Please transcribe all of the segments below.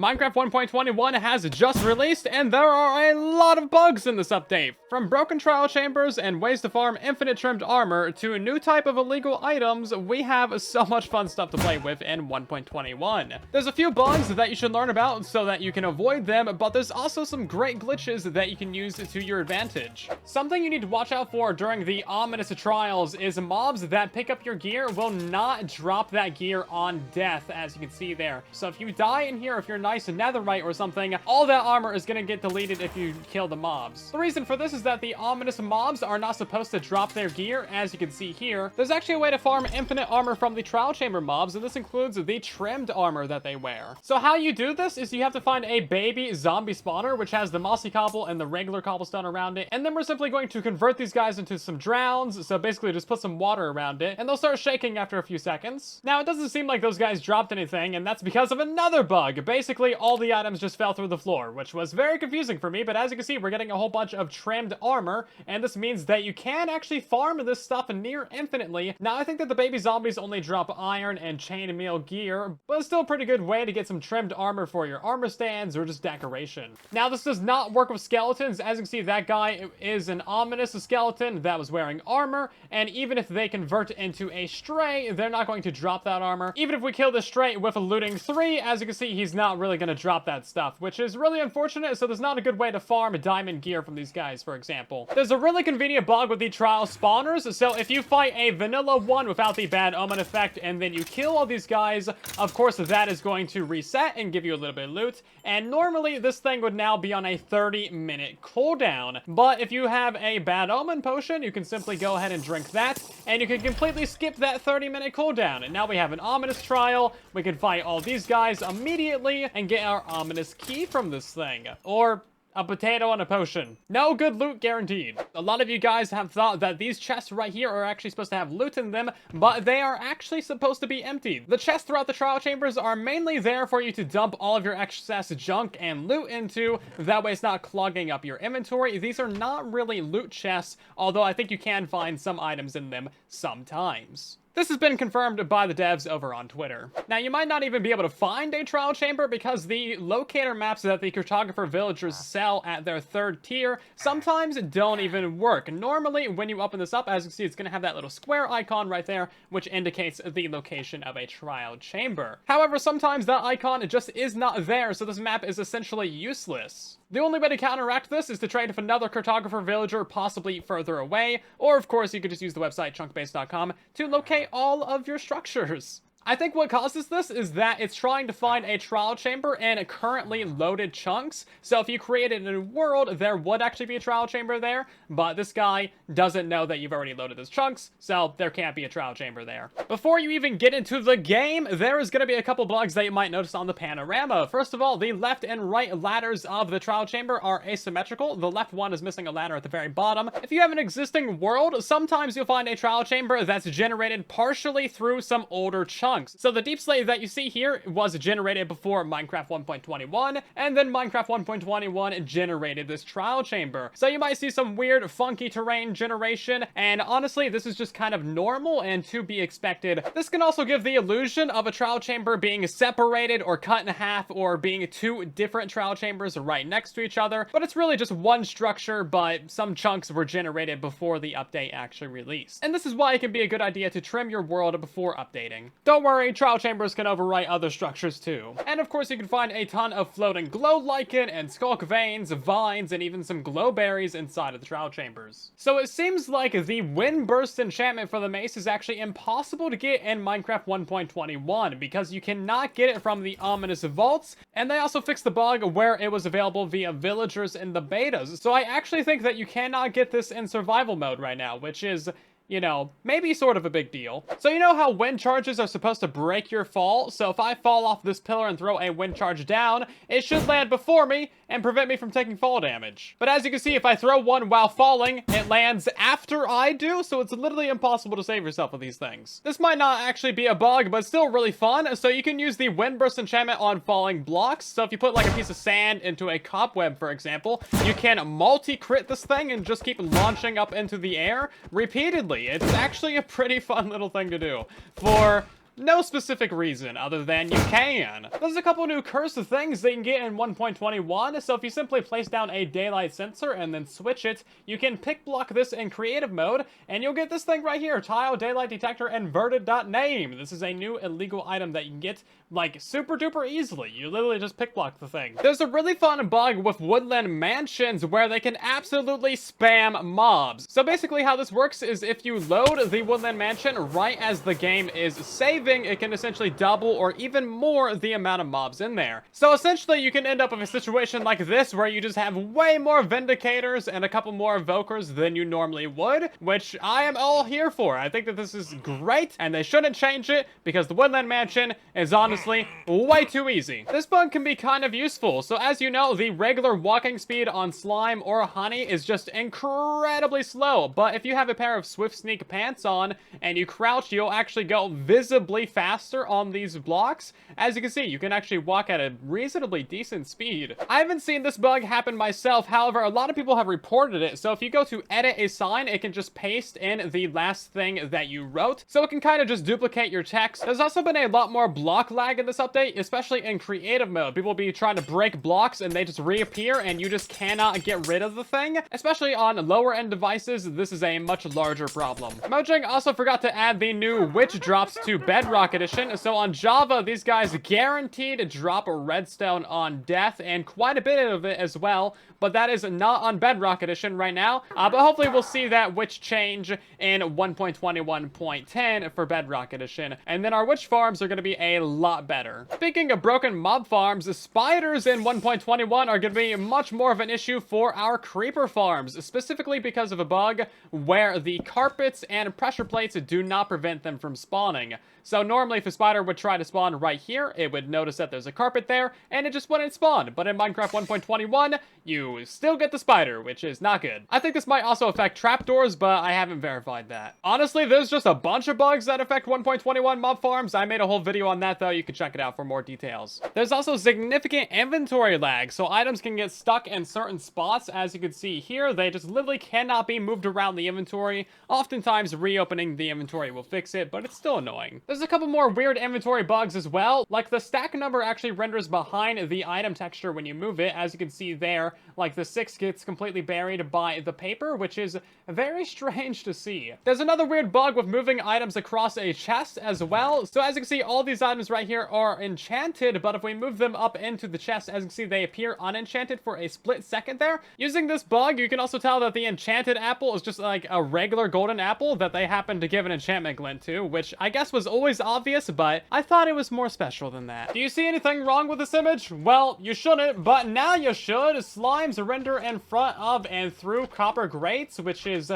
Minecraft 1.21 has just released, and there are a lot of bugs in this update. From broken trial chambers and ways to farm infinite trimmed armor to a new type of illegal items, we have so much fun stuff to play with in 1.21. There's a few bugs that you should learn about so that you can avoid them, but there's also some great glitches that you can use to your advantage. Something you need to watch out for during the ominous trials is mobs that pick up your gear will not drop that gear on death, as you can see there. So if you die in here, if you're nice netherite or something, all that armor is gonna get deleted if you kill the mobs. The reason for this is that the ominous mobs are not supposed to drop their gear, as you can see here. There's actually a way to farm infinite armor from the trial chamber mobs, and this includes the trimmed armor that they wear. So how you do this is you have to find a baby zombie spawner, which has the mossy cobble and the regular cobblestone around it, and then we're simply going to convert these guys into some drowns. So basically just put some water around it, and they'll start shaking after a few seconds. Now, it doesn't seem like those guys dropped anything, and that's because of another bug. Basically, all the items just fell through the floor, which was very confusing for me, but as you can see, we're getting a whole bunch of trimmed armor, and this means that you can actually farm this stuff near infinitely. Now, I think that the baby zombies only drop iron and chainmail gear, but it's still a pretty good way to get some trimmed armor for your armor stands or just decoration. Now, this does not work with skeletons. As you can see, that guy is an ominous skeleton that was wearing armor, and even if they convert into a stray, they're not going to drop that armor. Even if we kill the stray with a looting 3, as you can see, he's not really going to drop that stuff, which is really unfortunate. So there's not a good way to farm diamond gear from these guys, for example. There's a really convenient bug with the trial spawners. So if you fight a vanilla one without the bad omen effect and then you kill all these guys, of course that is going to reset and give you a little bit of loot, and normally this thing would now be on a 30-minute cooldown. But if you have a bad omen potion, you can simply go ahead and drink that, and you can completely skip that 30-minute cooldown. And now we have an ominous trial. We can fight all these guys immediately and get our ominous key from this thing, or a potato and a potion. No good loot guaranteed. A lot of you guys have thought that these chests right here are actually supposed to have loot in them, but they are actually supposed to be emptied. The chests throughout the trial chambers are mainly there for you to dump all of your excess junk and loot into. That way it's not clogging up your inventory. These are not really loot chests, although I think you can find some items in them sometimes. This has been confirmed by the devs over on Twitter. Now, you might not even be able to find a trial chamber because the locator maps that the cartographer villagers sell at their 3rd tier sometimes don't even work. Normally, when you open this up, as you can see, it's going to have that little square icon right there, which indicates the location of a trial chamber. However, sometimes that icon just is not there, so this map is essentially useless. The only way to counteract this is to trade with another cartographer villager, possibly further away, or of course you could just use the website chunkbase.com to locate all of your structures. I think what causes this is that it's trying to find a trial chamber in currently loaded chunks. So if you created a new world, there would actually be a trial chamber there, but this guy doesn't know that you've already loaded those chunks, so there can't be a trial chamber there. Before you even get into the game, there is going to be a couple bugs that you might notice on the panorama. First of all, the left and right ladders of the trial chamber are asymmetrical. The left one is missing a ladder at the very bottom. If you have an existing world, sometimes you'll find a trial chamber that's generated partially through some older chunks. So the deep slate that you see here was generated before Minecraft 1.21, and then Minecraft 1.21 generated this trial chamber. So you might see some weird, funky terrain generation, and honestly, this is just kind of normal and to be expected. This can also give the illusion of a trial chamber being separated or cut in half, or being 2 different trial chambers right next to each other, but it's really just one structure, but some chunks were generated before the update actually released. And this is why it can be a good idea to trim your world before updating. Don't worry, trial chambers can overwrite other structures too. And of course, you can find a ton of floating glow lichen and skulk veins, vines, and even some glow berries inside of the trial chambers. So it seems like the wind burst enchantment for the mace is actually impossible to get in Minecraft 1.21 because you cannot get it from the ominous vaults, and they also fixed the bug where it was available via villagers in the betas. So I actually think that you cannot get this in survival mode right now, which is, you know, maybe sort of a big deal. So you know how wind charges are supposed to break your fall? So if I fall off this pillar and throw a wind charge down, it should land before me and prevent me from taking fall damage. But as you can see, if I throw one while falling, it lands after I do, so it's literally impossible to save yourself with these things. This might not actually be a bug, but still really fun. So you can use the wind burst enchantment on falling blocks. So if you put like a piece of sand into a cobweb, for example, you can multi-crit this thing and just keep launching up into the air repeatedly. It's actually a pretty fun little thing to do for No specific reason other than you can. There's a couple new cursed things that you can get in 1.21, so if you simply place down a daylight sensor and then switch it, you can pick block this in creative mode, and you'll get this thing right here, tile daylight detector inverted.name. This is a new illegal item that you can get like super duper easily. You literally just pick block the thing. There's a really fun bug with Woodland mansions where they can absolutely spam mobs. So basically how this works is if you load the Woodland mansion right as the game is saving, it can essentially double or even more the amount of mobs in there. So essentially you can end up with a situation like this where you just have way more Vindicators and a couple more Evokers than you normally would, which I am all here for. I think that this is great and they shouldn't change it because the Woodland mansion is honestly way too easy. This bug can be kind of useful. So as you know, the regular walking speed on slime or honey is just incredibly slow, but if you have a pair of swift sneak pants on and you crouch, you'll actually go visibly faster on these blocks. As you can see, you can actually walk at a reasonably decent speed. I haven't seen this bug happen myself, however, a lot of people have reported it. So if you go to edit a sign, it can just paste in the last thing that you wrote, so it can kind of just duplicate your text. There's also been a lot more block lag in this update, especially in creative mode. People will be trying to break blocks and they just reappear and you just cannot get rid of the thing. Especially on lower end devices, this is a much larger problem. Mojang also forgot to add the new witch drops to Bedrock Edition. So on Java, these guys guaranteed to drop a redstone on death and quite a bit of it as well, but that is not on Bedrock Edition right now. But hopefully we'll see that witch change in 1.21.10 for Bedrock Edition, and then our witch farms are going to be a lot better. Speaking of broken mob farms, spiders in 1.21 are going to be much more of an issue for our creeper farms, specifically because of a bug where the carpets and pressure plates do not prevent them from spawning. So normally if a spider would try to spawn right here, it would notice that there's a carpet there, and it just wouldn't spawn. But in Minecraft 1.21, you still get the spider, which is not good. I think this might also affect trapdoors, but I haven't verified that. Honestly, there's just a bunch of bugs that affect 1.21 mob farms. I made a whole video on that though, you can check it out for more details. There's also significant inventory lag, so items can get stuck in certain spots. As you can see here, they just literally cannot be moved around the inventory. Oftentimes reopening the inventory will fix it, but it's still annoying. There's a couple more weird inventory bugs as well, like the stack number actually renders behind the item texture when you move it. As you can see there, like the 6 gets completely buried by the paper, which is very strange to see. There's another weird bug with moving items across a chest as well. So as you can see, all these items right here are enchanted, but if we move them up into the chest, as you can see, they appear unenchanted for a split second there. Using this bug, you can also tell that the enchanted apple is just like a regular golden apple that they happen to give an enchantment glint to, which I guess was always obvious, but I thought it was more special than that. Do you see anything wrong with this image? Well, you shouldn't, but now you should. Slimes render in front of and through copper grates, which is,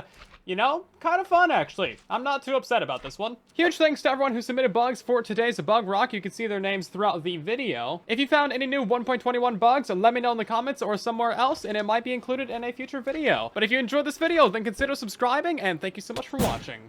you know, kind of fun, actually. I'm not too upset about this one. Huge thanks to everyone who submitted bugs for today's Bug Rock. You can see their names throughout the video. If you found any new 1.21 bugs, let me know in the comments or somewhere else, and it might be included in a future video. But if you enjoyed this video, then consider subscribing, and thank you so much for watching.